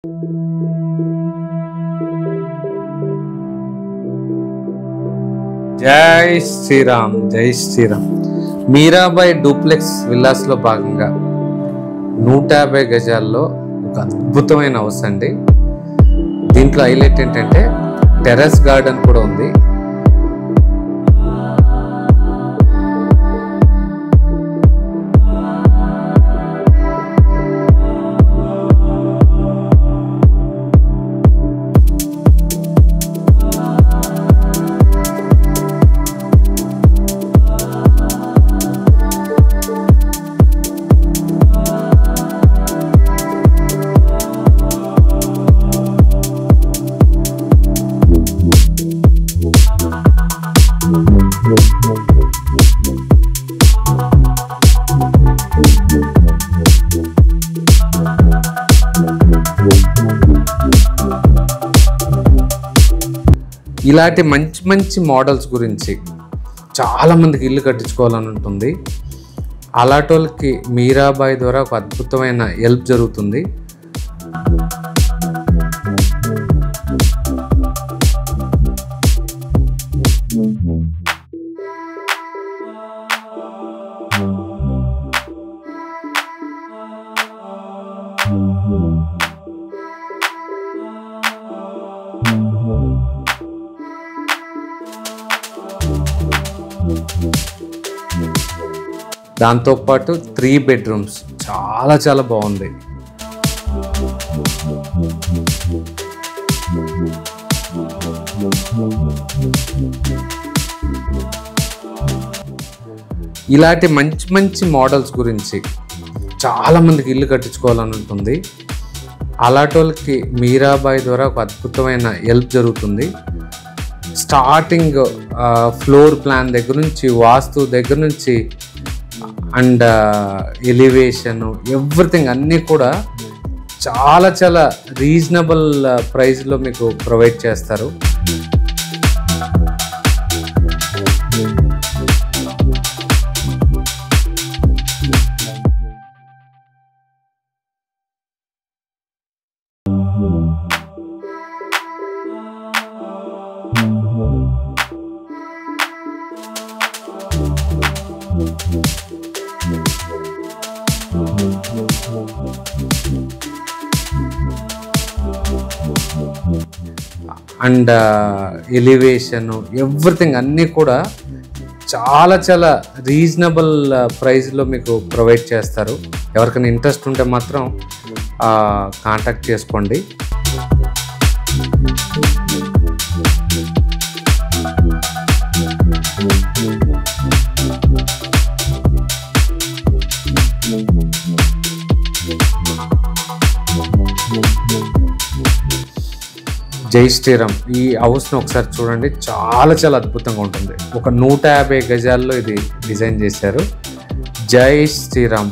జై శ్రీరామ్, జై శ్రీరామ్. మీరాబాయి డూప్లెక్స్ విల్లాస్లో భాగంగా 150 గజాల్లో ఒక అద్భుతమైన హౌస్ అండి. దీంట్లో హైలైట్ ఏంటంటే టెర్రస్ గార్డెన్ కూడా ఉంది. ఇలాంటి మంచి మంచి మోడల్స్ గురించి చాలామందికి ఇల్లు కట్టించుకోవాలని ఉంటుంది. అలాంటి వాళ్ళకి మీరాబాయి ద్వారా ఒక అద్భుతమైన హెల్ప్ జరుగుతుంది. దాంతోపాటు 3 బెడ్రూమ్స్ చాలా చాలా బాగుంది. ఇలాంటి మంచి మంచి మోడల్స్ గురించి చాలామందికి ఇల్లు కట్టించుకోవాలని ఉంటుంది. అలాంటి వాళ్ళకి మీరాబాయి ద్వారా ఒక అద్భుతమైన హెల్ప్ జరుగుతుంది. స్టార్టింగ్ ఫ్లోర్ ప్లాన్ దగ్గర నుంచి, వాస్తు దగ్గర నుంచి అండ్ ఎలివేషన్, ఎవ్రీథింగ్ అన్నీ కూడా చాలా చాలా రీజనబుల్ ప్రైస్లో మీకు ప్రొవైడ్ చేస్తారు. అండ్ ఎలివేషన్, ఎవ్రీథింగ్ అన్నీ కూడా చాలా చాలా రీజనబుల్ ప్రైస్లో మీకు ప్రొవైడ్ చేస్తారు. ఎవరికైనా ఇంట్రెస్ట్ ఉంటే మాత్రం కాంటాక్ట్ చేసుకోండి. జై శ్రీరామ్. ఈ హౌస్ని ఒకసారి చూడండి, చాలా చాలా అద్భుతంగా ఉంటుంది. ఒక 150 గజాల్లో ఇది డిజైన్ చేశారు. జై శ్రీరామ్.